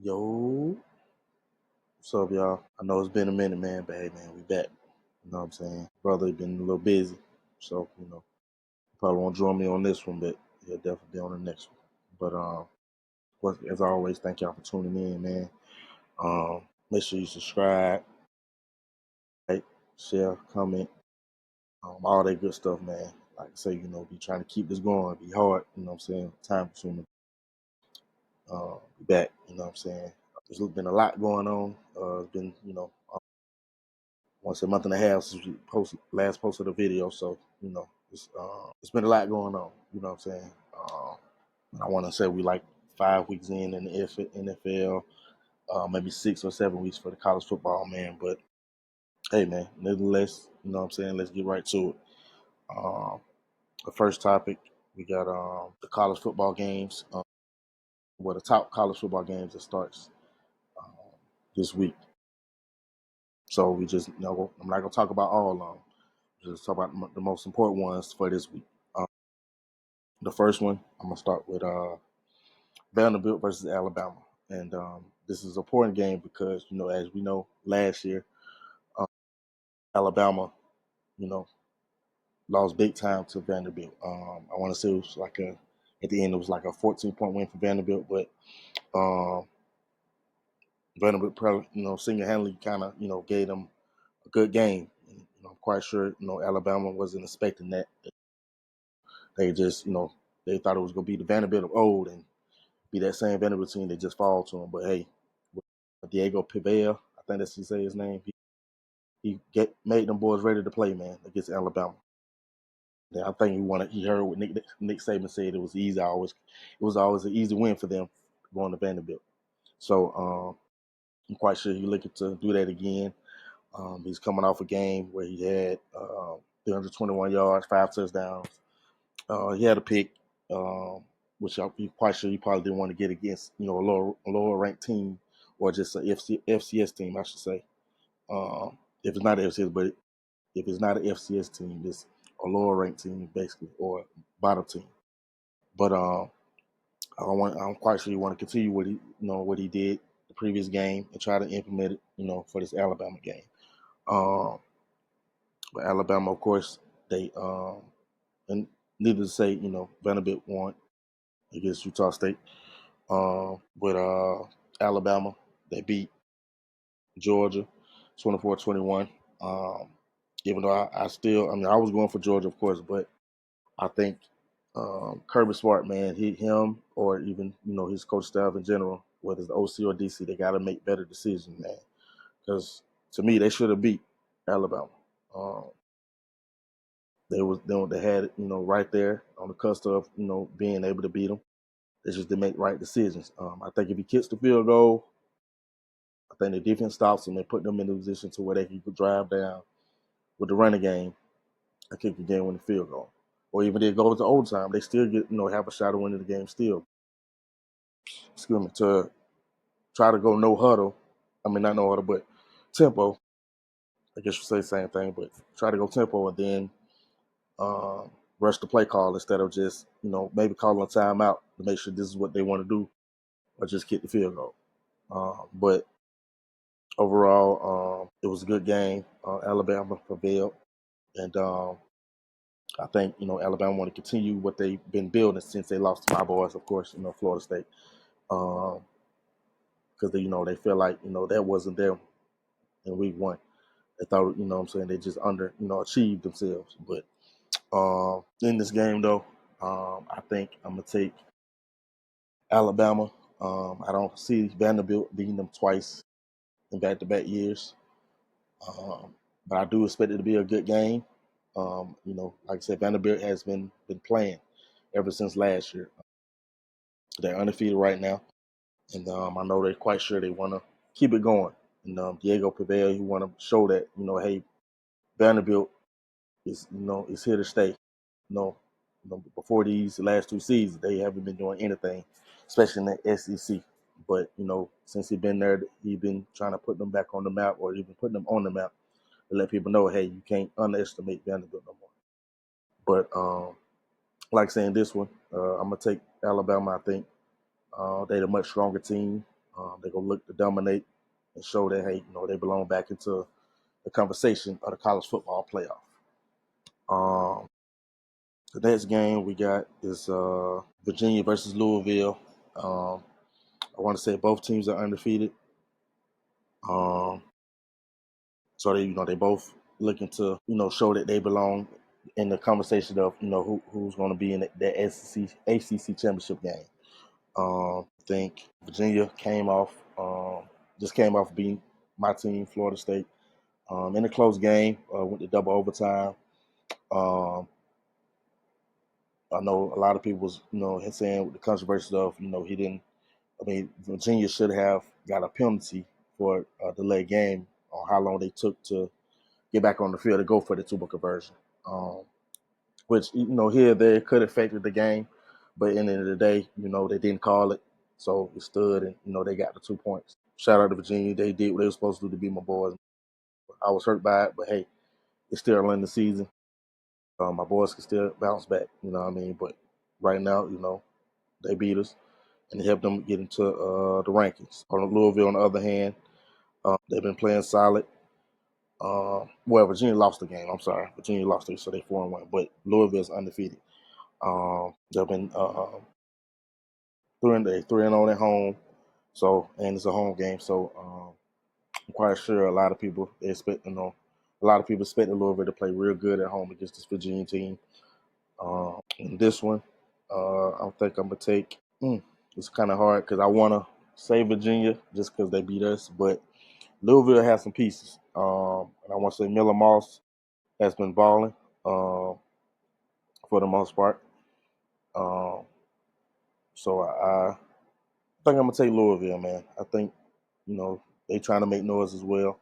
Yo, what's up, y'all? I know it's been a minute, man, but hey, man, we back. You know what I'm saying? Brother been a little busy, so probably won't join me on this one, but he'll definitely be on the next one. But as always, thank y'all for tuning in, man. Make sure you subscribe, like, share, comment, all that good stuff, man. Like I say, be trying to keep this going. Be hard, you know what I'm saying? Time consuming. Be back, you know what I'm saying? There's been a lot going on. It's been, once a month and a half since we last posted a video. So, it's been a lot going on. You know what I'm saying? I want to say we like 5 weeks in the NFL, maybe 6 or 7 weeks for the college football, man. But hey, man, nevertheless, you know what I'm saying? Let's get right to it. The first topic, we got the college football games. The top college football games that starts this week. So we just, I'm not gonna talk about all of them. Just talk about the most important ones for this week. The first one, I'm gonna start with Vanderbilt versus Alabama, and this is an important game because as we know, last year Alabama, you know, lost big time to Vanderbilt. I want to say it was at the end it was like a 14-point win for Vanderbilt, but Vanderbilt probably single-handedly kind of gave them a good game. And, I'm quite sure Alabama wasn't expecting that. They just they thought it was gonna be the Vanderbilt of old and be that same Vanderbilt team that just fall to him. But hey, Diego Pivea, I think that's how you say his name. Made them boys ready to play, man, against Alabama. And I think he heard what Nick Saban said. It was easy. It was always an easy win for them going to Vanderbilt. So I'm quite sure he's looking to do that again. He's coming off a game where he had 321 yards, 5 touchdowns. He had a pick, which I'm quite sure he probably didn't want to get against, a lower ranked team or just a FCS team, I should say. If it's not an FCS, but if it's not an FCS team, it's a lower ranked team basically, or bottom team. But I'm quite sure he want to continue what he did the previous game and try to implement it, for this Alabama game. But Alabama, of course, they and needless to say, Vanderbilt won against Utah State. With Alabama, they beat Georgia 24-21. Even though I was going for Georgia, of course, but I think Kirby Smart, man, him or even his coach staff in general, whether it's the OC or DC, they got to make better decisions, man. Because to me, they should have beat Alabama. They had it, right there on the cusp of being able to beat them. They just didn't make right decisions. I think if he kicks the field goal, I think the defense stops them and put them in a position to where they can drive down with the running game and kick the game winning field goal. Or even if it goes to overtime, they still get have a shot of winning the game still. Excuse me, to try to go no huddle. I mean not no huddle, but tempo. I guess you say the same thing, but try to go tempo and then rush the play call instead of just maybe calling a timeout to make sure this is what they want to do, or just kick the field goal. But overall, it was a good game. Alabama prevailed, and I think Alabama want to continue what they've been building since they lost to my boys, of course, Florida State, because they feel like that wasn't there in week one. They thought what I'm saying, they just achieved themselves. But in this game though, I think I'm gonna take Alabama. I don't see Vanderbilt beating them twice in back-to-back years. But I do expect it to be a good game. Like I said, Vanderbilt has been playing ever since last year. They're undefeated right now, and I know they're quite sure they want to keep it going. And Diego Pavell, he want to show that hey, Vanderbilt is here to stay. Before these last 2 seasons, they haven't been doing anything, especially in the SEC. But since he's been there, he's been trying to put them back on the map, or even putting them on the map to let people know, hey, you can't underestimate Vanderbilt no more. But like saying this one, I'm gonna take Alabama. I think they're a much stronger team. They're gonna look to dominate and show that hey, they belong back into the conversation of the college football playoff. Um, the next game we got is Virginia versus Louisville. I want to say both teams are undefeated. Um, so they both looking to show that they belong in the conversation of who's going to be in the ACC championship game. I think Virginia just came off beating my team, Florida State, in a close game. Went to double overtime. Um, I know a lot of people was saying with the controversy of he didn't. I mean, Virginia should have got a penalty for a delayed game on how long they took to get back on the field to go for the two-point conversion. Which here they could have affected the game, but in the end of the day, they didn't call it, so it stood, and they got the 2 points. Shout out to Virginia, they did what they were supposed to do to beat my boys. I was hurt by it, but hey, it's still early in the season. My boys can still bounce back, you know what I mean. But right now, they beat us, and it helped them get into the rankings. On Louisville, on the other hand, they've been playing solid. Well, Virginia lost the game. I'm sorry, Virginia lost it, so they 4-1. But Louisville's undefeated. They've been 3-0 at home, so and it's a home game. So I'm quite sure a lot of people expect Louisville to play real good at home against this Virginia team. In this one, I think I'm gonna take. It's kind of hard because I want to say Virginia just because they beat us, but Louisville has some pieces. And I want to say Miller Moss has been balling for the most part. Um, so I think I'm gonna take Louisville, man. I think they trying to make noise as well.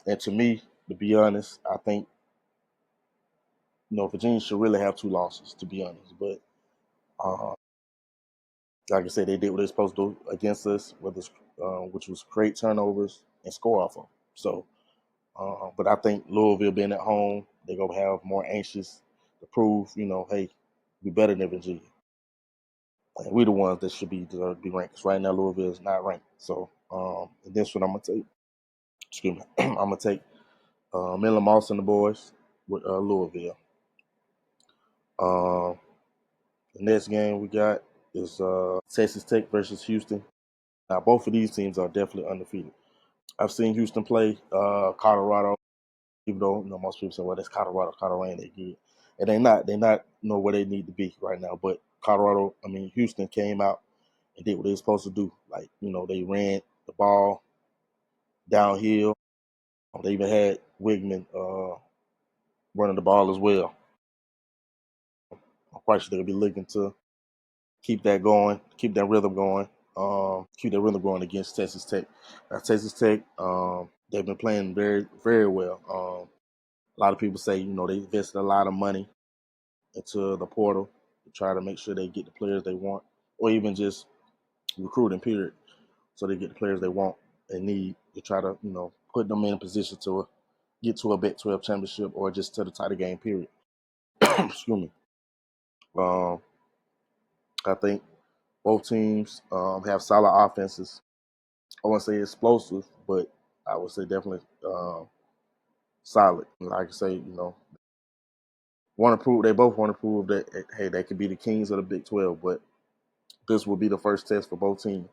And to me, to be honest, I think Virginia should really have 2 losses, to be honest. But uh, like I said, they did what they're supposed to do against us, which was create turnovers and score off them. So, but I think Louisville being at home, they're gonna have more anxious to prove, hey, we better than Virginia. And we the ones that should be deserve to be ranked. Because right now Louisville is not ranked. So this one I'm gonna take. Excuse me. I'm gonna take Miller Moss and the boys with Louisville. Uh, the next game we got is Texas Tech versus Houston. Now, both of these teams are definitely undefeated. I've seen Houston play Colorado, even though most people say, "Well, that's Colorado. Colorado ain't that good," and they're not. They're not where they need to be right now. But Houston came out and did what they were supposed to do. Like they ran the ball downhill. They even had Wigman running the ball as well. I'm quite sure they'll be looking to keep that going, keep that rhythm going, against Texas Tech. Texas Tech, they've been playing very, very well. A lot of people say, they invested a lot of money into the portal to try to make sure they get the players they want, or even just recruiting, period, so they get the players they want and need to try to, put them in a position to get to a Big 12 championship or just to the title game, period. Excuse me. Um, I think both teams have solid offenses. I wouldn't say explosive, but I would say definitely solid. Like I say, want to prove they both want to prove that hey, they could be the kings of the Big 12. But this will be the first test for both teams.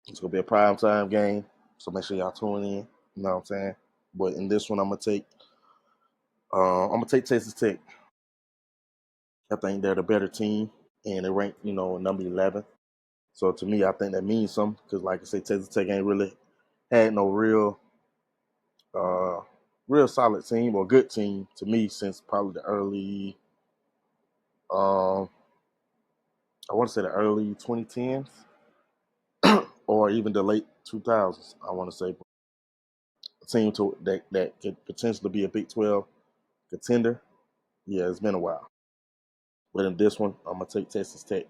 It's gonna be a prime time game, so make sure y'all tune in. You know what I'm saying? But in this one, I'm gonna take Texas Tech. I think they're the better team, and they rank number 11. So to me, I think that means something because, like I say, Texas Tech ain't really had no uh, real solid team or good team to me since probably the early, um, I want to say the early 2010s or even the late 2000s. I want to say a team that could potentially be a Big 12 contender. Yeah, it's been a while. But in this one, I'm gonna take Texas Tech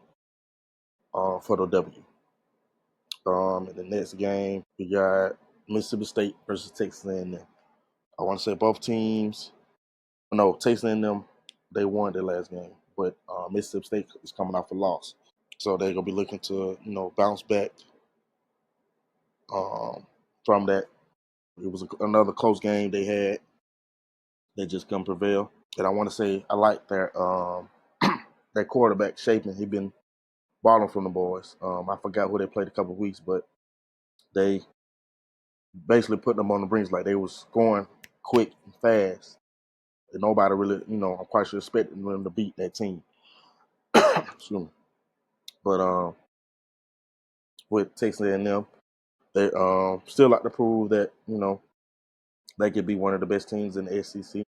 for the W. In the next game, we got Mississippi State versus Texas A&M. I want to say both teams. No, Texas A&M, they won their last game, but Mississippi State is coming off a loss, so they're gonna be looking to bounce back from that. It was another close game they had. They just couldn't prevail. And I want to say I like their quarterback Shapen. He been balling from the boys. I forgot who they played a couple of weeks, but they basically put them on the brink like they was scoring quick and fast. And nobody really, I'm quite sure expecting them to beat that team. Excuse me. But with Texas A&M, they still like to prove that they could be one of the best teams in the SEC.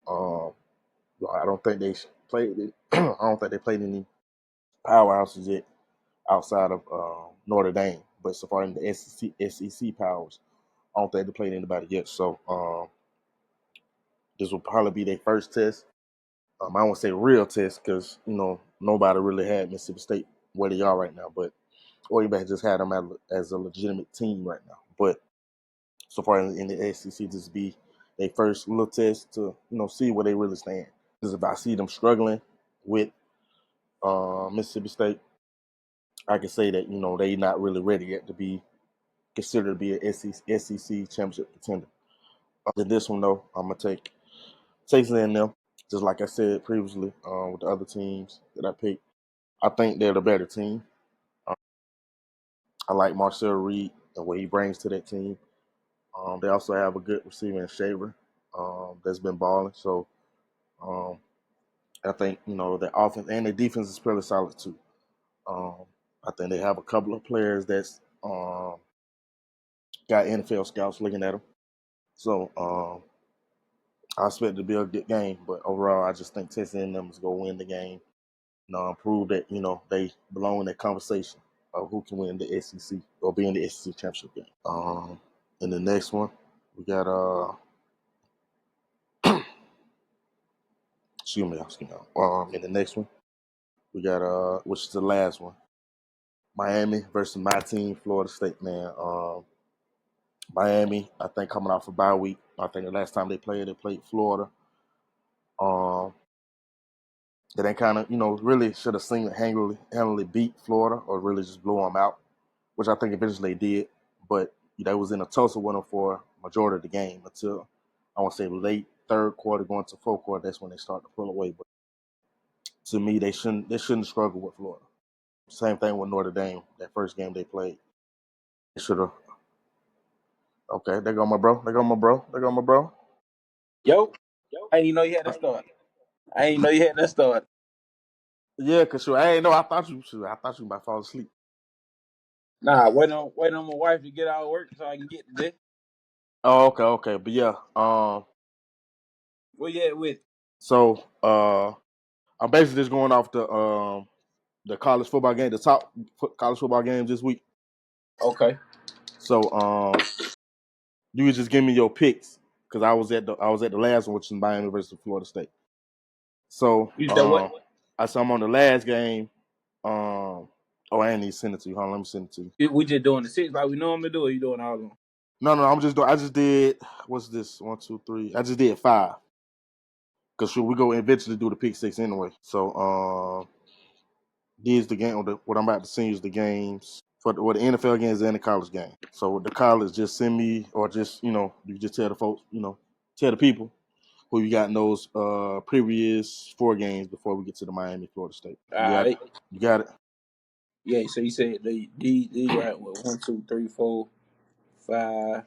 Um, I don't think they played. I don't think they played any powerhouses yet outside of Notre Dame. But so far in the SEC powers, I don't think they played anybody yet. So this will probably be their first test. I won't say real test because nobody really had Mississippi State where they are right now. But or you just had them as a legitimate team right now. But so far in the SEC, this will be their first little test to see where they really stand. Because if I see them struggling with Mississippi State, I can say that they not really ready yet to be considered to be an SEC championship contender. In this one though, I'm gonna take Texas A&M. Just like I said previously with the other teams that I picked, I think they're the better team. I like Marcel Reed and what he brings to that team. They also have a good receiver in Shaver that's been balling. So um, I think their offense and their defense is fairly solid too. Um, I think they have a couple of players that's got NFL scouts looking at them. So I expect it to be a good game, but overall, I just think Texas A&M is going to win the game. Prove that they belong in that conversation of who can win the SEC or be in the SEC championship game. In the next one, we got excuse me. In the next one, we got which is the last one, Miami versus my team, Florida State. Man, Miami, I think coming off a bye week. I think the last time they played Florida. That they kind of, really should have handily beat Florida or really just blew them out, which I think eventually they did. But they was in a Tulsa winner for majority of the game until I want to say late third quarter going to fourth quarter. That's when they start to pull away. But to me, they shouldn't struggle with Florida. Same thing with Notre Dame. That first game they played, they should have. Okay, there go my bro. There go my bro. There go my bro. Yo, I didn't know you had that start. I didn't know you had that start. Yeah, cause sure, I ain't know. I thought you might fall asleep. Nah, wait on my wife to get out of work so I can get to this. Oh, okay. But yeah, Where you at with? so I'm basically just going off the college football game, the top college football games this week. Okay. So you could just give me your picks because I was at the last one, which is Miami versus Florida State. So You said what? I'm on the last game. Oh, I ain't need to send it to you. Hold on, let me send it to you. We just doing the six like we normally do, or you doing all of them? No, I just did. What's this? 1, 2, 3. I just did 5 because we go eventually do the pick six anyway. So these the game. What I'm about to send you is the games for the NFL games and the college game. So with the college, just send me or just you just tell the folks, tell the people who you got in those previous 4 games before we get to the Miami Florida State. All You got right. you got it. Yeah. So you said these right? What, 1, 2, 3, 4, 5.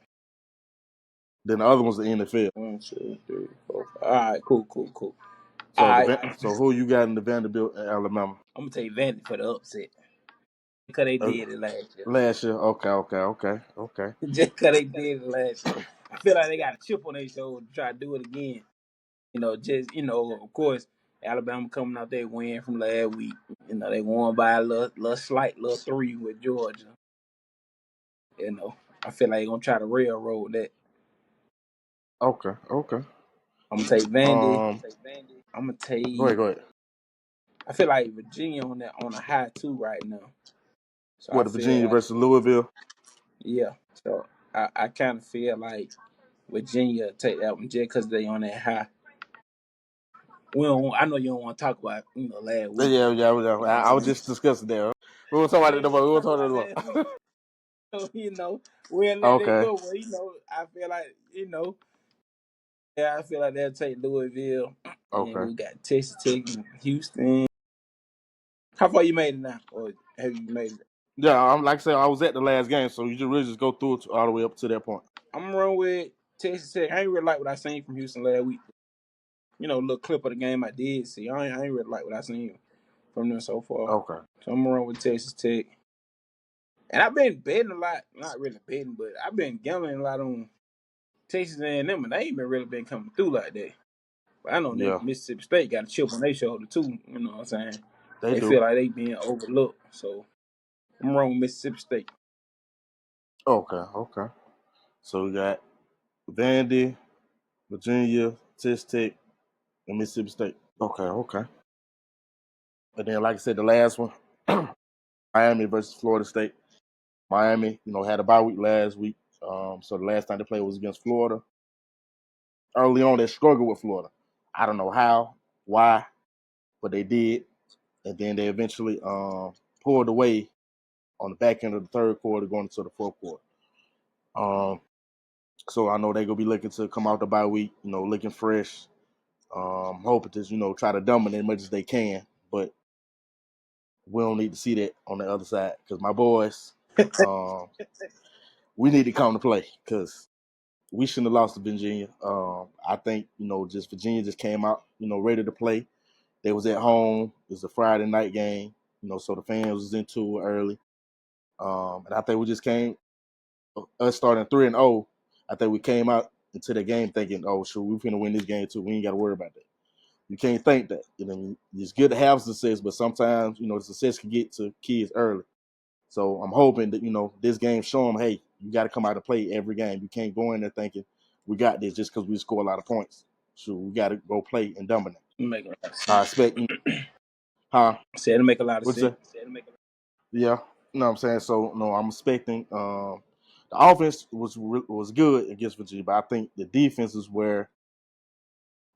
Then the other one's the NFL. 1, 2, 3, 4, 5. All right. Cool. All So right. so who you got in the Vanderbilt and Alabama? I'm gonna take Vandy for the upset because they Uh, did it last year. Last year. Okay. Just because they did it last year. I feel like they got a chip on their shoulder to try to do it again. Of course, Alabama coming out there win from last week. They won by a little slight little 3 with Georgia. I feel like they're gonna try to railroad that. Okay. I'm gonna take Vandy. Um, I'm gonna take. go ahead. I feel like Virginia on a high too right now. So I What, feel Virginia like versus Louisville? yeah. So I kind of feel like Virginia take that one just because they on that high. I know you don't want to talk about last week. Yeah. I was just discussing that. We were talking about it. We were talking about last week. it. So, we'll let that Okay. go. But I feel like yeah, I feel like they'll take Louisville, and Okay. we got Texas Tech and Houston. How far you made it now, or have you made it? Yeah, I'm like I said, I was at the last game, so you just really just go through it all the way up to that point. I'm gonna run with Texas Tech. I ain't really like what I seen from Houston last week. A little clip of the game I did see. I ain't really like what I seen from them so far. Okay. So I'm gonna run with Texas Tech. And I've been betting a lot, not really betting, but I've been gambling a lot on Texas A&M, and they ain't been really been coming through like that. But I know Yeah, Mississippi State got a chip on their shoulder too. You know what I'm saying? they They do. feel like they being overlooked. So I'm wrong with Mississippi State. Okay. Okay. So we got Vandy, Virginia, Texas Tech, and Mississippi State. Okay. Okay. And then, like I said, the last one, Miami versus Florida State. Miami, had a bye week last week. So the last time they played was against Florida. Early on, they struggled with Florida. I don't know how, why, but they did. And then they eventually pulled away on the back end of the third quarter, going into the fourth quarter. So I know they're gonna be looking to come out the bye week, looking fresh. Hoping to, try to dominate as much as they can, but we don't need to see that on the other side because my boys, um, we need to come to play because we shouldn't have lost to Virginia. I think just Virginia just came out, ready to play. They was at home. It was a Friday night game, so the fans was into it early. And I think we just came us starting 3-0. I think we came out into the game thinking, oh, sure, we're gonna win this game too. We ain't got to worry about that. You can't think that. It's good to have success, but sometimes the success can get to kids early. So I'm hoping that this game show them, hey, you got to come out and play every game. You can't go in there thinking we got this just because we score a lot of points. So we got to go play and dominate. Make a lot of I sense. expect, huh? Said to make a lot of What's sense. that? Yeah, I'm saying? So no, I'm expecting. The offense was good against Virginia, but I think the defense is where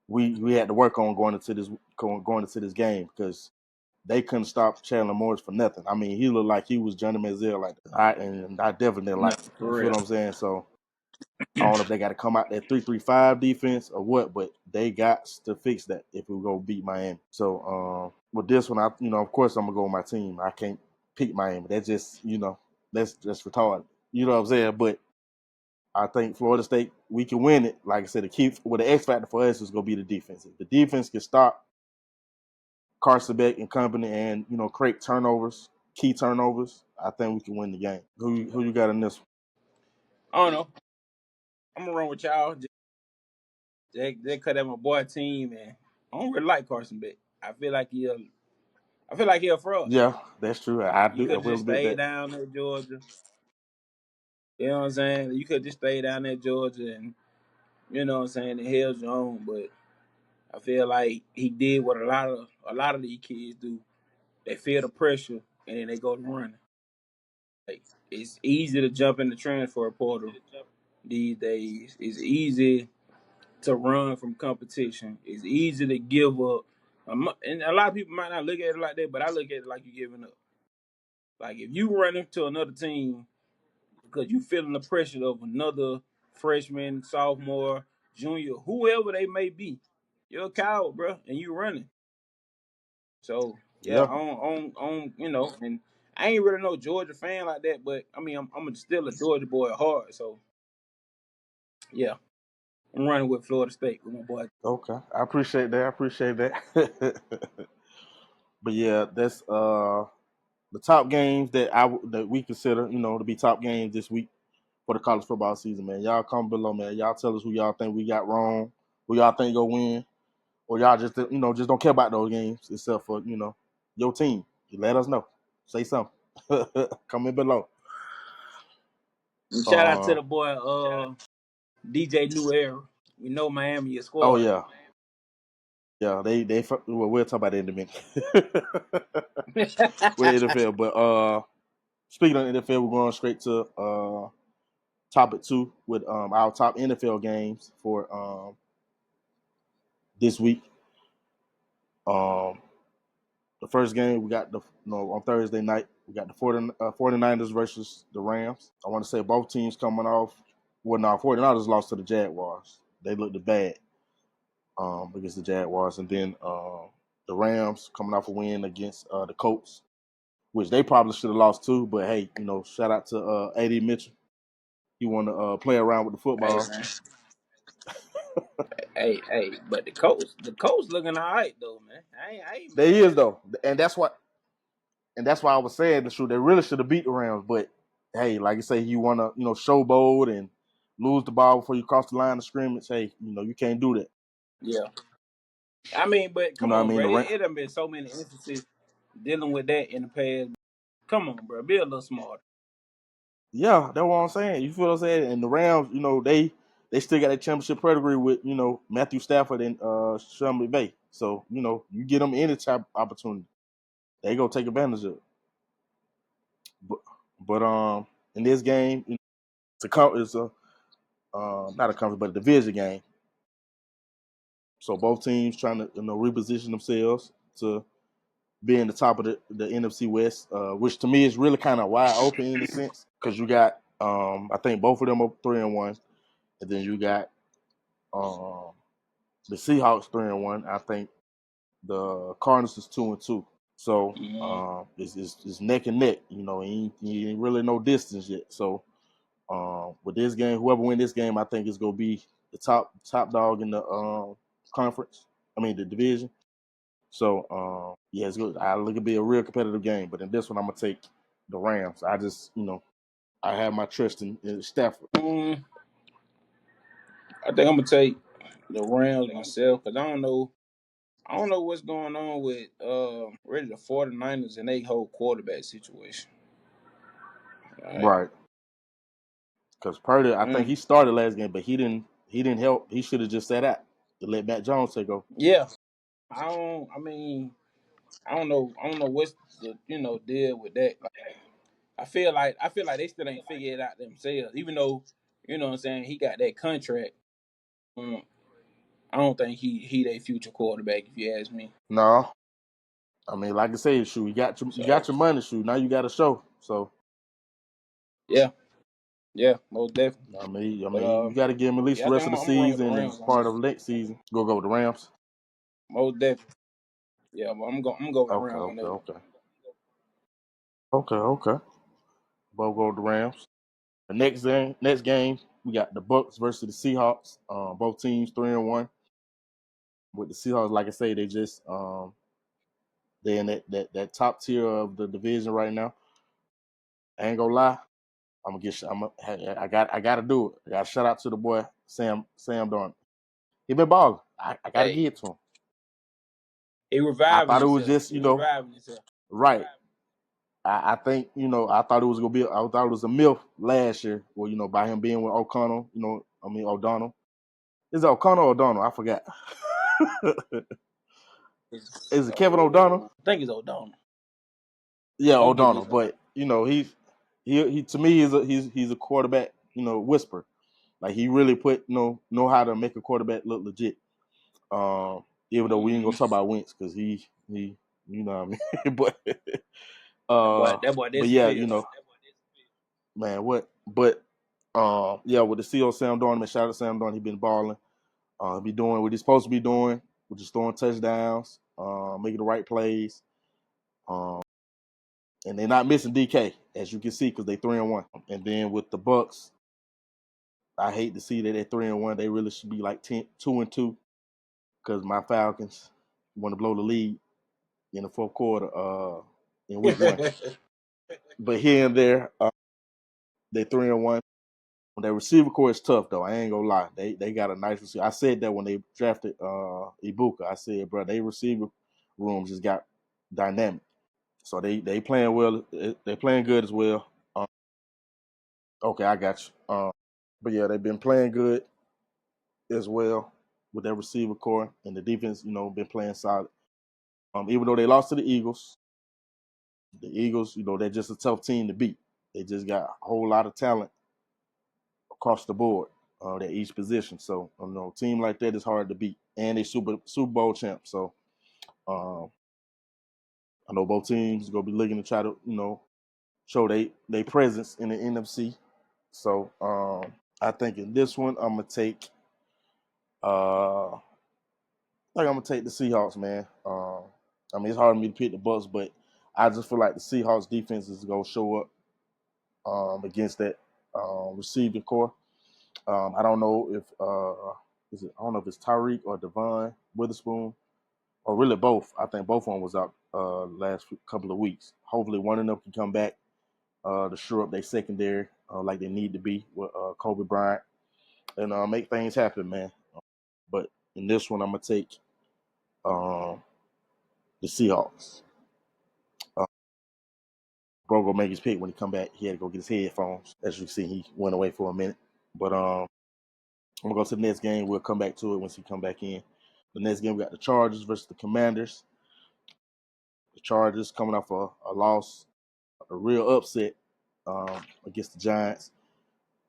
we had to work on going into this game because they couldn't stop Chandler Morris for nothing. I mean, he looked like he was Johnny Manziel like that. I definitely didn't No, like it. for You feel real. what I'm saying? So I don't know if they got to come out that 3-3-5 defense or what, but they got to fix that if we go beat Miami. So with this one, of course I'm gonna go with my team. I can't pick Miami. That's just that's just retarded. You know what I'm saying? But I think Florida State, we can win it. Like I said, the X factor for us is gonna be the defense. If the defense can stop Carson Beck and company and create turnovers, key turnovers, I think we can win the game. Who you got in this one? I don't know. I'm gonna run with y'all. They cut at my boy team, and I don't really like Carson Beck. I feel like he'll fraud. Yeah, that's true. I You do. I could will just admit stay that. down at Georgia. You know what I'm saying? You could just stay down at Georgia, and you know what I'm saying, and held your own. But I feel like he did what a lot of these kids do. They feel the pressure, and then they go to running. Like, it's easy to jump in the transfer portal these days. It's easy to run from competition. It's easy to give up. And a lot of people might not look at it like that, but I look at it like you giving up. Like, if you run into another team because you feeling the pressure of another freshman, sophomore, junior, whoever they may be, you're a coward, bro, and you running. So yeah, Yeah. and I ain't really no Georgia fan like that, but I mean, I'm still a Georgia boy at heart. So yeah, I'm running with Florida State with my boy. Okay. I appreciate that. But yeah, that's the top games that we consider, to be top games this week for the college football season, man. Y'all comment below, man. Y'all tell us who y'all think we got wrong, who y'all think go win, or y'all just don't care about those games except for your team. You let us know. Say something. Comment below. And shout out to Uh, the boy DJ New Era. We know Miami is oh squad. yeah, yeah. Well, we'll talk about that in a minute with the NFL. But speaking of NFL, we're going straight to topic 2 with our top NFL games for this week. Um, the first game we got on Thursday night. We got the 49ers versus the Rams. I want to say both teams coming off. Well, no, 49ers lost to the Jaguars. They looked bad against the Jaguars. And then the Rams coming off a win against the Colts, which they probably should have lost too. But hey, shout out to A.D. Mitchell. He want to play around with the Hey football. man, hey, but the coach looking all right though, man. I ain't There mad he is at him. though, and that's why I was saying the truth. They really should have beat the Rams, but hey, like you say, you want to showboat and lose the ball before you cross the line of scrimmage. Hey, you can't do that. Yeah, I mean, but You come know what I on, mean? bro. The Ram- It done been so many instances dealing with that in the past. Come on, bro. Be a little smarter. yeah, that's what I'm saying. You feel what I'm saying? And the Rams, they still got that championship pedigree with Matthew Stafford and Sean McVay. So you get them any type of opportunity, they go take advantage of it. But in this game, it's a not a conference, but a division game. So both teams trying to reposition themselves to be in the top of the NFC West, which to me is really kind of wide open in a sense because you got I think both of them are 3-1, and then you got um, the Seahawks 3-1. I think the Cardinals is 2-2. So Mm-hmm. it's neck and neck. Ain't really no distance yet. So with this game, whoever win this game, I think is gonna be the top dog in the conference. I mean the division. So yeah, it's good. I look it'll be a real competitive game. But in this one, I'm gonna take the Rams. I just I have my trust in Stafford. I think I'm gonna take the Rams myself because I don't know. I don't know what's going on with really the 49ers and they whole quarterback situation. All right. Right. Because Purdy, I think Mm. he started last game, but he didn't help. He should have just sat out to let Matt Jones take over. Yeah. I mean, I don't know. I don't know what's the deal with that. Like, I feel like they still ain't figured it out themselves. Even though what I'm saying, he got that contract. Um, I don't think he their future quarterback. If you ask me. No, I mean, like I said, shoot, you got So your money, shoot. Now you got to show. So yeah, yeah, most definitely. I mean, But you got to give him at least yeah, the I think rest of the I'm going with the season Rams and on part this. of next season. Go with the Rams. Most definitely. Yeah, but I'm going with the Okay, Rams on okay, that one. okay. Both go with the Rams. The next game, we got the Bucks versus the Seahawks. Both teams 3-1. With the Seahawks, like I say, they just they're in that top tier of the division right now. I ain't gonna lie. I'm gonna get. I got to do it. I got to shout out to the boy Sam Darnold. He been balling. I got to Hey, give it to him. he I reviving thought it was himself. just He reviving himself. right. I think I thought it was gonna be. I thought it was a myth last year. Well, by him being with O'Connell. O'Donnell. Is it O'Connell or O'Donnell? I forgot. Is it Kevin O'Donnell? I think it's O'Donnell. Yeah, Don't get me O'Donnell. wrong. But he to me he's a quarterback. Whisper. Like he really know how to make a quarterback look legit. Even though we ain't gonna Mm-hmm. talk about Wentz because he what I mean. but That boy but yeah, disappeared though. man, what? But yeah, with the CO Sam Darnold, man, shout out to Sam Darnold. He been balling. He be doing what he's supposed to be doing, which is throwing touchdowns, making the right plays. Um, and they're not missing DK, as you can see, because they 3-1. And then with the Bucks, I hate to see that they're 3-1. They really should be like 2-2, because my Falcons want to blow the lead in the fourth quarter in week one. But here and there, they 3-1. Their receiver core is tough though. I ain't gonna lie. They got a nice receiver. I said that when they drafted Ibuka. I said, bro, they receiver room just got dynamic. So they playing well. They playing good as well. Okay, I got you. But yeah, they've been playing good as well with their receiver core and the defense. Been playing solid. Even though they lost to the Eagles, they're just a tough team to beat. They just got a whole lot of talent across the board at each position. So, a team like that is hard to beat, and they Super Bowl champs. So, I know both teams gonna be looking to try to show they presence in the NFC. So I think in this one I'm gonna take the Seahawks, man. I mean it's hard for me to pick the Bucks, but I just feel like the Seahawks defense is gonna show up against that receiving core. I don't know if I don't know if it's Tyreek or Devon Witherspoon or really both. I think both of them was out last couple of weeks. Hopefully one of them can come back to shore up their secondary like they need to be with Kobe Bryant and make things happen, man. But in this one, I'm gonna take um, the Seahawks. Bro, go make his pick when he come back. He had to go get his headphones. As you see, he went away for a minute. But I'm gonna go to the next game. We'll come back to it once he come back in. The next game we got the Chargers versus the Commanders. The Chargers coming off a loss, a real upset against the Giants.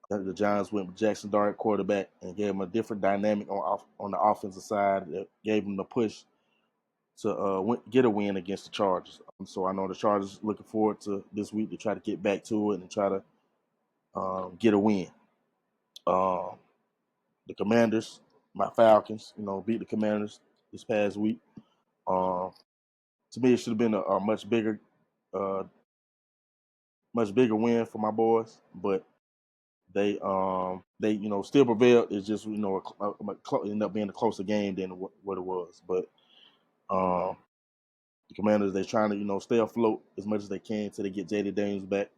The Giants went with Jackson Dart quarterback and gave him a different dynamic on the offensive side that gave him the push to get a win against the Chargers. So I know the Chargers looking forward to this week to try to get back to it and try to get a win. The Commanders, my Falcons, beat the Commanders this past week. To me, it should have been a uh, much bigger win for my boys, but they still prevailed. It's just ended up being a closer game than what it was. But the Commanders they trying to stay afloat as much as they can until they get J.D. Daniels back,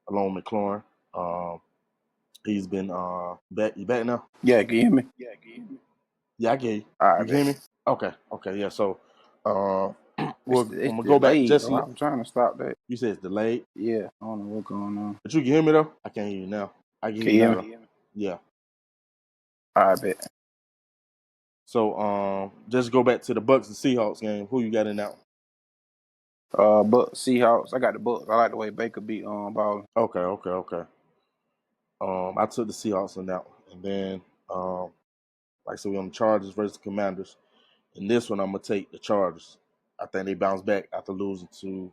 along with McLaurin. He's been back. You back now? Yeah, can you hear me? Yeah, I get you. All You right, can hear bet. me? Okay, yeah. So, I'm It's gonna go back. delayed, Just though. I'm trying to stop that. you said it's delayed, Yeah, I don't know what's going on. but you can hear me though. I can't hear you now. I can hear Can you you now hear though. me? Yeah. All right, bet. So, just go back to the Bucks and Seahawks game. Who you got in that one? But Seahawks, I got the Bucks. I like the way Baker beat Ball. Okay. I took the Seahawks in that one, and then like I said, we on the Chargers versus the Commanders. In this one, I'm gonna take the Chargers. I think they bounce back after losing to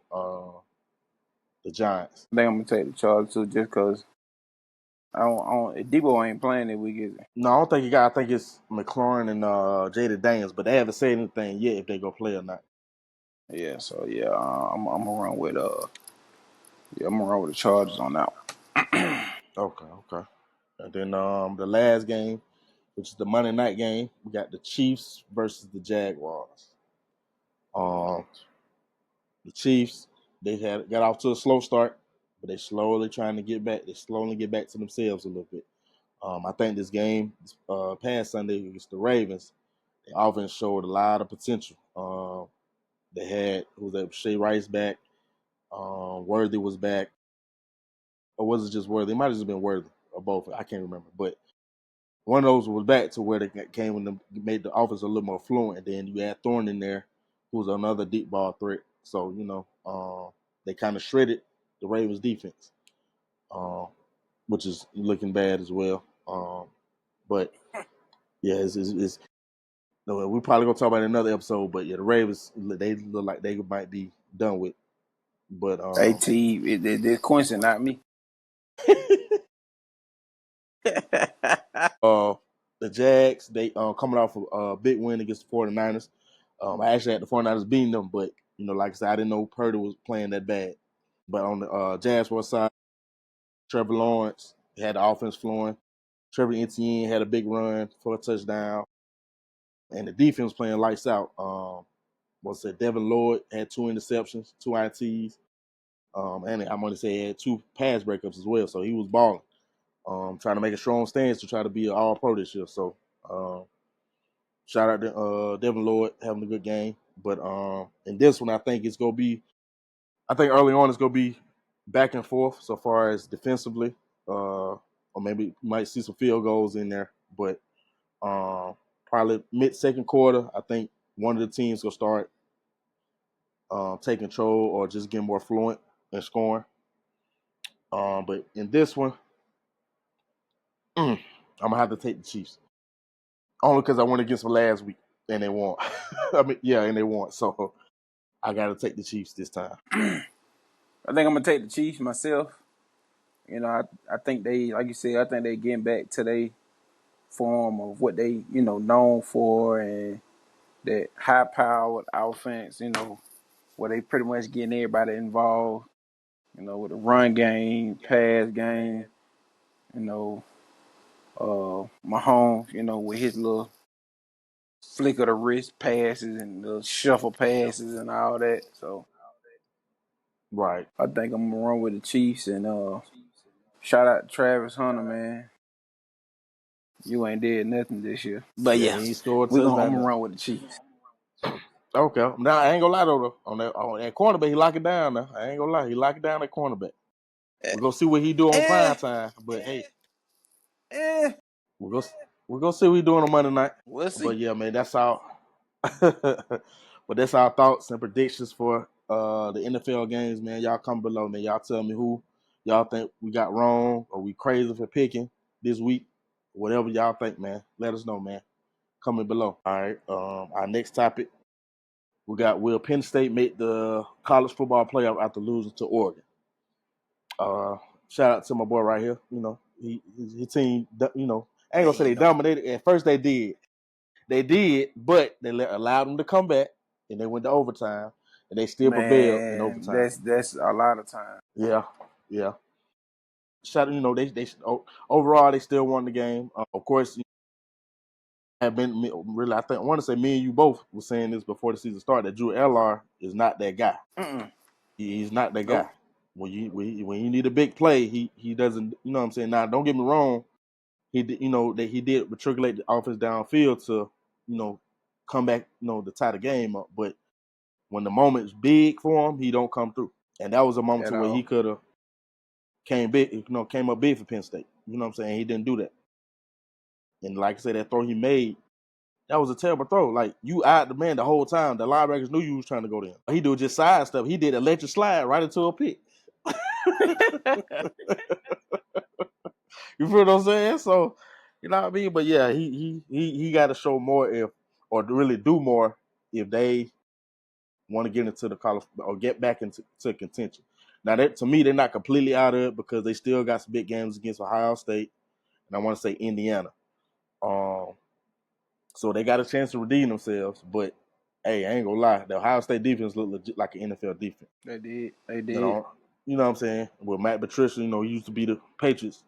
the Giants. I think I'm gonna take the Chargers too, just cause Debo ain't playing that week, is he? No, I don't think he got. I think it's McLaurin and Jada Daniels, but they haven't said anything yet if they go play or not. Yeah, so yeah, I'm gonna run with I'm gonna run with the Chargers on that one. Okay. And then the last game, which is the Monday night game, we got the Chiefs versus the Jaguars. Um, the Chiefs they had got off to a slow start, but they slowly trying to get back. They slowly get back to themselves a little bit. I think this game past Sunday against the Ravens, the offense showed a lot of potential. They had who was that? Shea Rice back. Worthy was back, or was it just Worthy? It might have just been Worthy or both. I can't remember, but one of those was back to where they came when they made the offense a little more fluent. And then you had Thorne in there, who was another deep ball threat. So they kind of shredded the Ravens defense, uh, which is looking bad as well. But yeah, it's no, we probably gonna talk about it in another episode. But yeah, the Ravens they look like they might be done with. But AT, it's Quincy, not me. the Jags, they coming off a big win against the 49ers. I actually had the 49ers beating them, but like I said, I didn't know Purdy was playing that bad. But on the Jaguars side, Trevor Lawrence had the offense flowing. Trevor Etienne had a big run for a touchdown, and the defense playing lights out. What's that? Devin Lloyd had 2 interceptions, 2 ITs, and I'm going to say he had 2 pass breakups as well. So he was balling. Trying to make a strong stance to try to be an all pro this year. So shout out to Devin Lloyd having a good game. But in this one, I think early on it's gonna be back and forth so far as defensively. Or maybe you might see some field goals in there. But probably mid second quarter, I think one of the teams will start taking control or just get more fluent in scoring. But in this one, I'm gonna have to take the Chiefs. Only because I went against them last week and they won. And they won. So I got to take the Chiefs this time. I think I'm gonna take the Chiefs myself. I think they, like you said, I think they getting back to their form of what they, known for, and that high powered offense, where they pretty much getting everybody involved, with the run game, pass game, you know, Mahomes, with his little flick of the wrist passes and the shuffle passes and all that. So Right. I think I'm gonna run with the Chiefs and shout out to Travis Hunter, man. You ain't did nothing this year. But Yeah, yeah, he scored a I'm touchdown gonna now. run with the Chiefs. Okay. Now I ain't gonna lie though. On that cornerback, he lock it down now. I ain't gonna lie, he lock it down at cornerback. We're gonna see what he do on Eh, prime time. But hey, eh. we're gonna we're gonna see what he do on Monday night. We'll But see. yeah, man, that's all. But that's our thoughts and predictions for the NFL games, man. Y'all come below, man. Y'all tell me who y'all think we got wrong or we crazy for picking this week. Whatever y'all think, man. Let us know, man. Comment below. All right. Our next topic, we got will Penn State make the college football playoff after losing to Oregon? Uh, Shout out to my boy right here. His team. I ain't gonna say they dominated. At first, they did. They did, but they allowed them to come back, and they went to overtime, and they still prevailed in Man, overtime. that's a lot of time. Yeah, yeah. They overall they still won the game. Of course, have been really. I want to say me and you both were saying this before the season started. That Drew Eller is not that guy. Mm-mm. He's not that guy. Nope. When you need a big play, he doesn't. You know what I'm saying? Now, don't get me wrong. He did matriculate the offense downfield to come back to tie the game up, but when the moment's big for him, he don't come through. And that was a moment At to where he all. could have came up big for Penn State. You know what I'm saying? He didn't do that. And like I said, that throw he made, that was a terrible throw. Like you eyed the man the whole time. The linebackers knew you was trying to go there. He do just side stuff. He did electric slide right into a pick. You feel what I'm saying? So, you know what I mean? But yeah, he got to show more or really do more if they want to get into the college or get back into contention. Now, that to me, they're not completely out of it because they still got some big games against Ohio State, and I want to say Indiana. Um, so they got a chance to redeem themselves. But hey, I ain't gonna lie, the Ohio State defense looked legit like an NFL defense. They did. They You did. know, you know what I'm saying? Well, Matt Patricia, he used to be the Patriots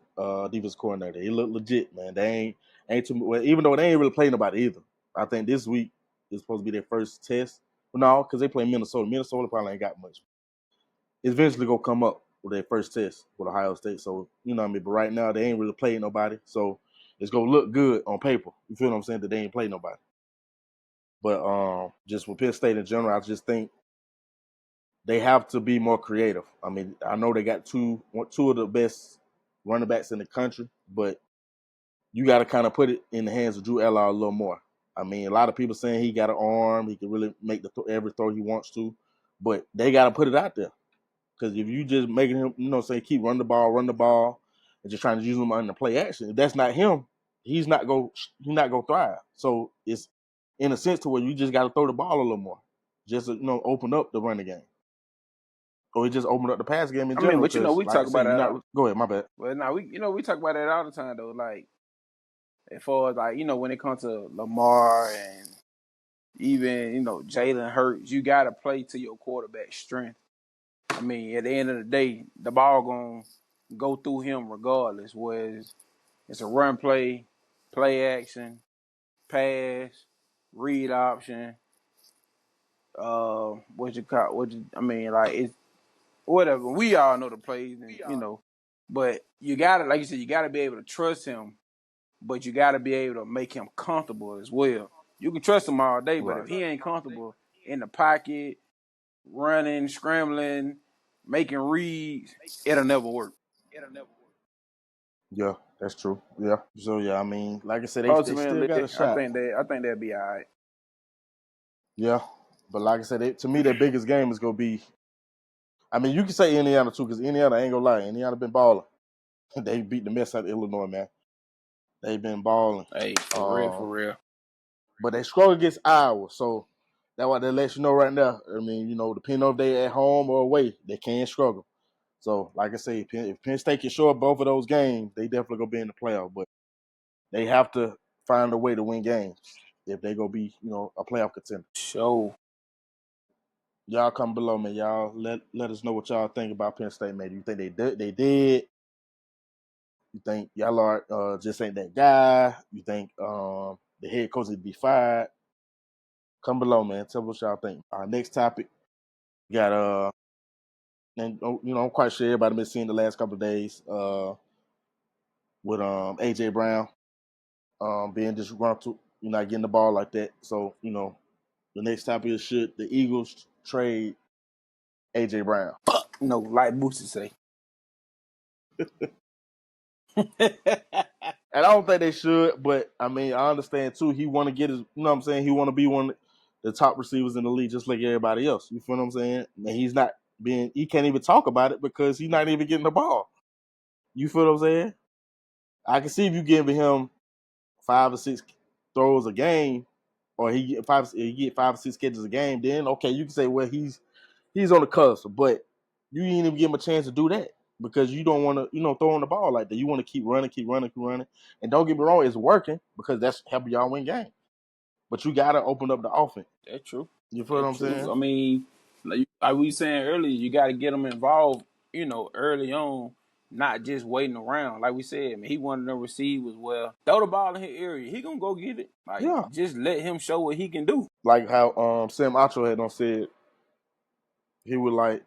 defense coordinator. He looked legit, man. They ain't too well, even though they ain't really played nobody either. I think this week is supposed to be their first test. Well, no, because they play Minnesota. Minnesota probably ain't got much. It's eventually gonna come up with their first test with Ohio State. So you know what I mean. But right now they ain't really played nobody. So it's gonna look good on paper. You feel what I'm saying? That they ain't played nobody. But just with Penn State in general, I just think they have to be more creative. I mean, I know they got two of the best running backs in the country, but you got to kind of put it in the hands of Drew Eller a little more. I mean, a lot of people saying he got an arm, he can really make every throw he wants to, but they got to put it out there. Because if you just making him, say keep run the ball, and just trying to use him on the play action, if that's not him, he's not go thrive. So it's in a sense to where you just got to throw the ball a little more, just to, open up the running game, or he just open up the pass game in I mean, general. but Because we like I talk said, about you're that. not. Go ahead, my bad. Well, now we talk about that all the time though. Like as far as like when it comes to Lamar and even Jalen Hurts, you gotta play to your quarterback strength. I mean, at the end of the day, the ball gonna go through him regardless. Whereas it's a run play action, pass, read option. I mean, like it's whatever. We all know the plays, and but you gotta, like you said, you gotta be able to trust him, but you gotta be able to make him comfortable as well. You can trust him all day, but if Right. he ain't comfortable in the pocket, running, scrambling, making reads, it'll never work. Yeah, that's true. Yeah. So yeah, I mean, like I said, they still Ultimately, got a shot. I think they'll be all right. Yeah, but like I said, to me, their biggest game is gonna be. I mean, you can say Indiana too, because Indiana ain't gonna lie, Indiana been balling. They beat the mess out of Illinois, man. They've been balling. Hey, for real, for real. But they struggle against Iowa, so that's why they let you know right now. I mean, depending on if they at home or away, they can struggle. So, like I say, if Penn State can show up both of those games, they definitely gonna be in the playoff. But they have to find a way to win games if they gonna be, a playoff contender. Show. Y'all come below, man. Y'all let us know what y'all think about Penn State, man. Do you think they did? You think y'all are just ain't that guy? You think the head coach would be fired? Come below, man. Tell us what y'all think. Our next topic, we got and I'm quite sure everybody been seeing the last couple of days with AJ Brown being disgruntled, not getting the ball like that. So the next topic is, should the Eagles trade AJ Brown? Fuck no, like Boosie say. And I don't think they should, but I mean, I understand too. He want to get his, what I'm saying? He want to be one of the top receivers in the league, just like everybody else. You feel what I'm saying? And he's not he can't even talk about it because he's not even getting the ball. You feel what I'm saying? I can see if you giving him 5 or 6 throws a game, or he get 5 or 6 catches a game, then okay, you can say, well, he's on the cusp, but you ain't even give him a chance to do that because you don't want to, throwing the ball like that. You want to keep running. And don't get me wrong, it's working because that's helping y'all win games. But you gotta open up the offense. That's true. You feel what I'm saying? I mean, like we saying earlier, you got to get them involved, early on, not just waiting around. Like we said, man, he wanted to receive as well. Throw the ball in his area. He gonna go get it. Like, Yeah. just let him show what he can do. Like how Sam Acho had said, he would like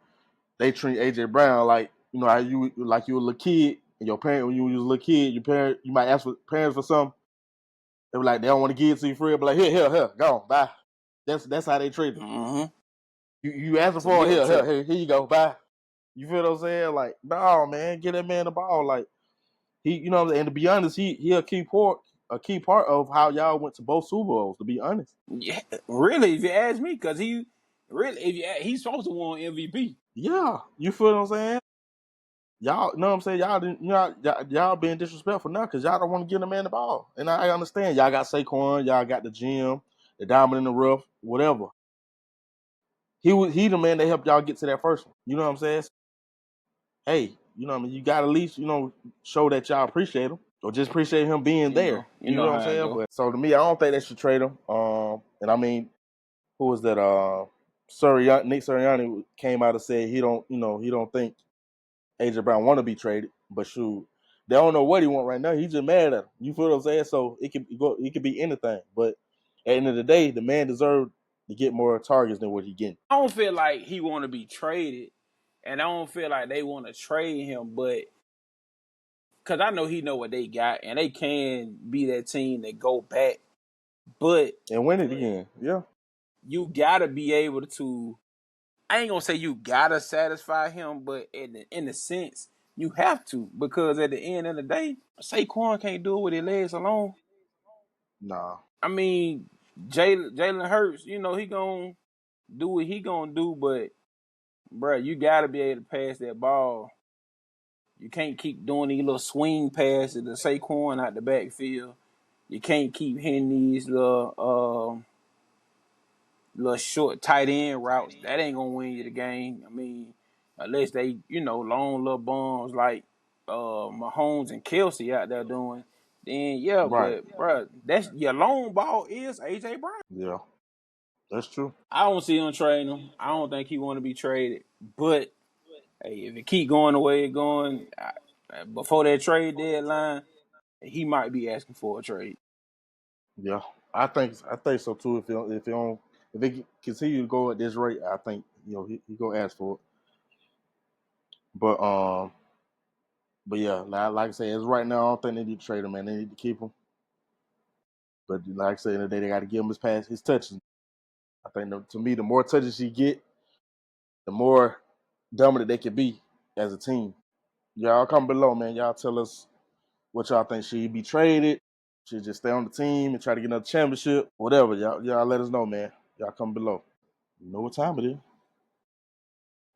they treat AJ Brown like, how you were a little kid and your parent, when you was a little kid, you might ask for parents for something. They were like, they don't want to give it to you free, but like, here, go on, bye. That's how they treat it. Mm-hmm. You ask for it, here you go, bye. You feel what I'm saying? Like, no, man, get that man the ball. Like, he, and to be honest, he a key part of how y'all went to both Super Bowls. To be honest, Yeah, really, if you ask me, because he's supposed to win MVP. yeah, you feel what I'm saying? Y'all, know what I'm saying? Y'all didn't, y'all being disrespectful now because y'all don't want to give the man the ball. And I understand. Y'all got Saquon, y'all got the GM, the diamond in the rough, whatever. He the man that helped y'all get to that first one. You know what I'm saying? Hey, you got to at least, show that y'all appreciate him or just appreciate him being there. You know what I'm how it saying? go. But so to me, I don't think they should trade him. And I mean, who was that? Nick Sirianni came out and said he don't think AJ Brown want to be traded, but shoot, they don't know what he want right now. He's just mad at him. You feel what I'm saying? So it could be anything. But at the end of the day, the man deserved to get more targets than what he getting. I don't feel like he want to be traded, and I don't feel like they want to trade him, but because I know he know what they got, and they can be that team that go back, but And win it again. Yeah. you gotta be able to. I ain't gonna say you gotta satisfy him, but in the sense you have to, because at the end of the day, Saquon can't do it with his legs alone. Nah. I mean, Jalen Hurts, he gonna do what he gonna do, but bruh, you gotta be able to pass that ball. You can't keep doing these little swing passes to Saquon out the backfield. You can't keep hitting these little short tight end routes. That ain't gonna win you the game. I mean, unless they, long little bombs like Mahomes and Kelsey out there doing, then yeah, Right. but bruh, that's your long ball is AJ Brown. Yeah. That's true. I don't see him trading him. I don't think he want to be traded. But hey, if it keep going the way it's going, before that trade deadline, he might be asking for a trade. Yeah. I think so too. If it continue to go at this rate, I think he gonna ask for it. But yeah, like I say, as right now, I don't think they need to trade him, man. They need to keep him. But like I said, they got to give him his touches. I think to me, the more touches he get, the more dominant they can be as a team. Y'all come below, man. Y'all tell us what y'all think. Should he be traded? Should he just stay on the team and try to get another championship? Whatever. Y'all let us know, man. Y'all come below. You know what time it is.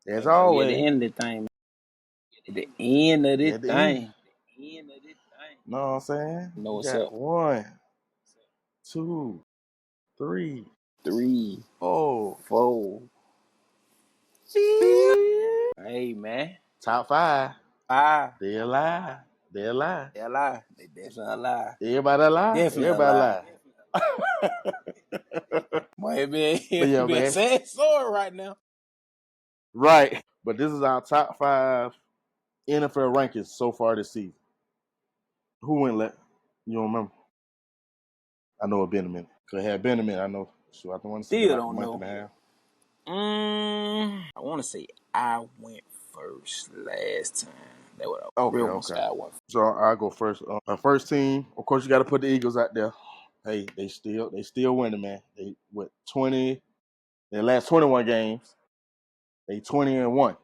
As At the always. end of the thing, at the end of this At the end. thing, Know what I'm saying? you know We what's got up. 1, 2, 3, 3, 4. 4. Beep. Hey man. top 5. Five. They alive. They alive. They alive. They definitely alive. Everybody alive. Definitely Everybody alive. alive. Boy, But yeah, it be a man. sad story right now. Right. But this is our top 5 NFL rankings so far this season. Who went last? You don't remember? I know it been a minute. Could have been a minute. I know. So I don't want to say Still like a don't month know. and a half. I want to say I went first last time. That what I Okay, real want to okay. say I went first. So I'll go first. Our first team, of course, you got to put the Eagles out there. Hey, they still winning, man. They with 20, their last 21 games, they 20-1.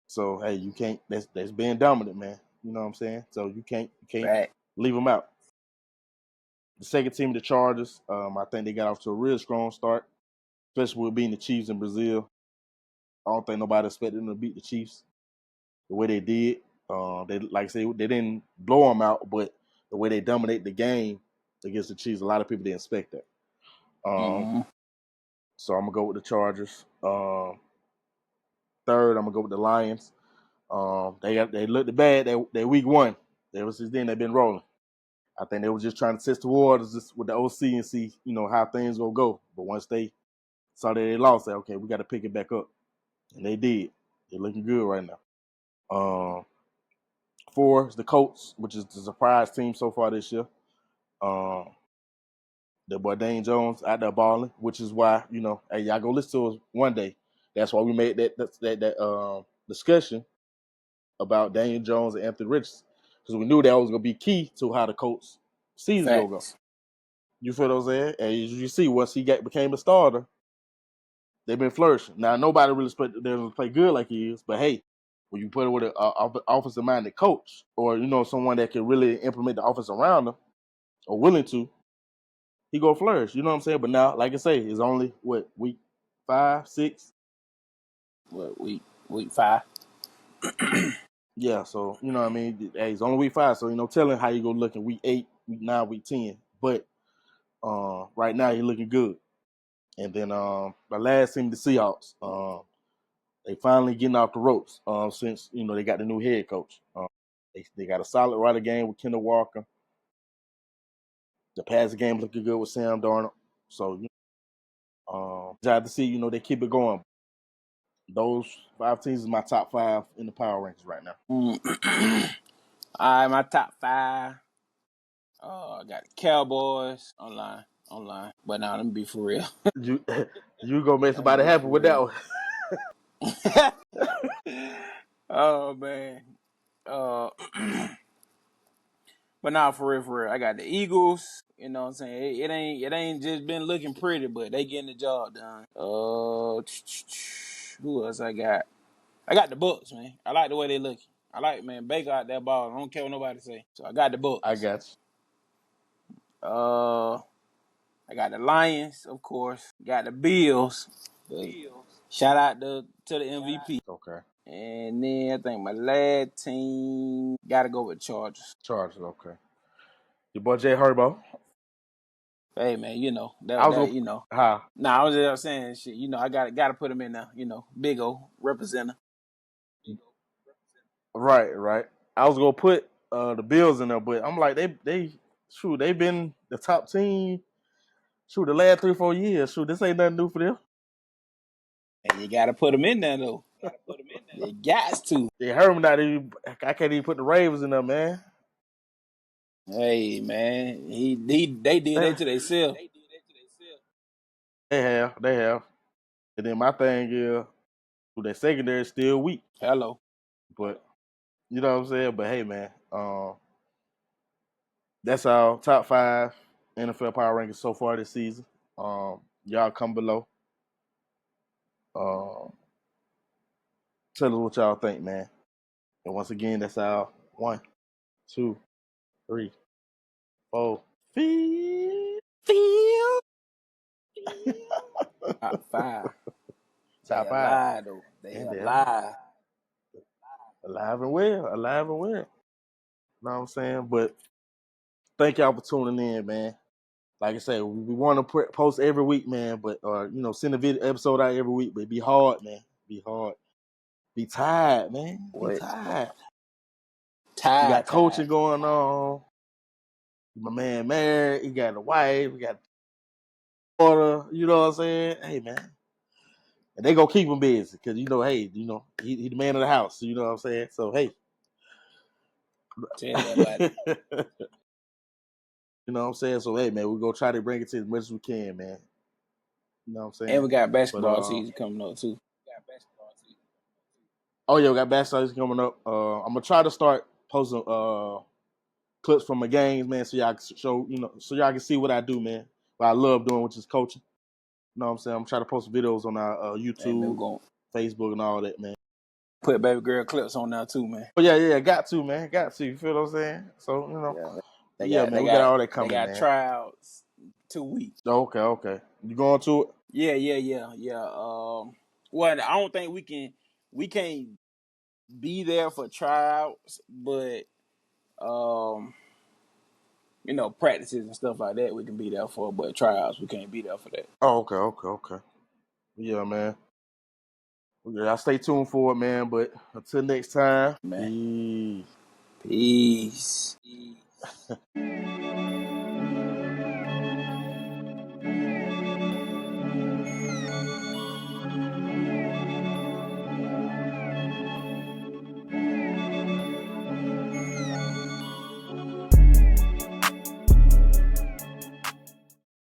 So hey, you can't. That's being dominant, man. You know what I'm saying? So you can't Back. leave them out. The second team, the Chargers. I think they got off to a real strong start, especially with being the Chiefs in Brazil. I don't think nobody expected them to beat the Chiefs the way they did. They like I say they didn't blow them out, but the way they dominate the game against the Chiefs, a lot of people didn't expect that. Mm-hmm. So I'm gonna go with the Chargers. Third, I'm gonna go with the Lions. They looked bad. They week 1. Ever since then they've been rolling. I think they were just trying to test the waters just with the OC and see how things will go. But once they saw that they lost, they said, okay, we got to pick it back up, and they did. They're looking good right now. 4 is the Colts, which is the surprise team so far this year. The boy Dane Jones out there balling, which is why hey, y'all go listen to us one day. That's why we made that discussion about Daniel Jones and Anthony Richardson, because we knew that was gonna be key to how the Colts season gonna go. Facts. You feel what I'm saying? And as you see, once he became a starter, they've been flourishing. Now nobody really expected them to play good like he is, but hey, when you put it with an offensive minded coach, or someone that can really implement the offense around them, or willing to, he gonna flourish. You know what I'm saying? But now, like I say, it's only week 5, 6. What week 5? Yeah, so what I mean. Hey, it's only week 5, so telling how you gonna look in week 8, week 9, week 10. But right now he's looking good. And then the last team, the Seahawks, they finally getting off the ropes since they got the new head coach. They got a solid running game with Kendall Walker. The passing game looking good with Sam Darnold. So glad to see they keep it going. Those 5 teams is my top 5 in the power rankings right now. All right, my top 5. I got the Cowboys online. But now let me be for real. You you gonna make Let me somebody be happy for with that real. one. Oh man. Uh, but now for real, I got the Eagles. You know what I'm saying? It ain't just been looking pretty, but they getting the job done. Who else I got? I got the Bucks, man. I like the way they looking. I like, man, Baker out that ball. I don't care what nobody say. So I got the I Bucks. got I got the Lions, of course. Got the Bills. Shout out to the MVP. you. Okay. And then I think my last team gotta go with Chargers. Chargers. Okay. Your boy Jay Herbo. Hey man, I was that gonna how Nah, I was just saying shit. I gotta put him in there. Big O representative. right. I was gonna put the Bills in there, but I'm like they've been the top team. The last 3-4 years. This ain't nothing new for them. And you gotta put him in there though. You got to. They heard me not even. I can't even put the Ravens in there, man. Hey man, they did They, that to themselves. they have. And then my thing is, their secondary is still weak, Hello. but you know what I'm saying. But hey, man, that's our top 5 NFL power rankings so far this season. Y'all come below. Um, tell us what y'all think, man. And once again, that's our 1, 2, 3, 4, Feel top 5. They top 5, alive though. They and they're alive. alive and well, alive and well. You know what I'm saying? But thank y'all for tuning in, man. Like I said, we want to post every week, man. But send a video episode out every week. But it be hard, man. Be hard. Be tired, man. Be What? tired. We Tired. got coaching going on. My man married. He got a wife. We got a daughter. You know what I'm saying? Hey, man. And they gonna keep him busy because hey, he the man of the house. You know what I'm saying? So hey, Tell me about it. you know what I'm saying? So hey, man, we gonna try to bring it to as much as we can, man. You know what I'm saying? And we got basketball But season coming up too. oh yeah, we got basketball season coming up. I'm gonna try to start posting clips from my games, man, so y'all can show, so y'all can see what I do, man. What I love doing, which is coaching. You know what I'm saying? I'm trying to post videos on our Hey man, YouTube, we're gonna Facebook, and all that, man. put baby girl clips on now too, man. But yeah, got to, man. Got to. You feel what I'm saying? So, Yeah, yeah, man, we got all that they coming, got man. tryouts 2 weeks. Okay. You going to it? Yeah. Well, I don't think we can't be there for tryouts, but practices and stuff like that we can be there for, but tryouts we can't be there for that. Oh, okay. Yeah, man. Yeah, I stay tuned for it, man. But until next time, Man. peace. Peace.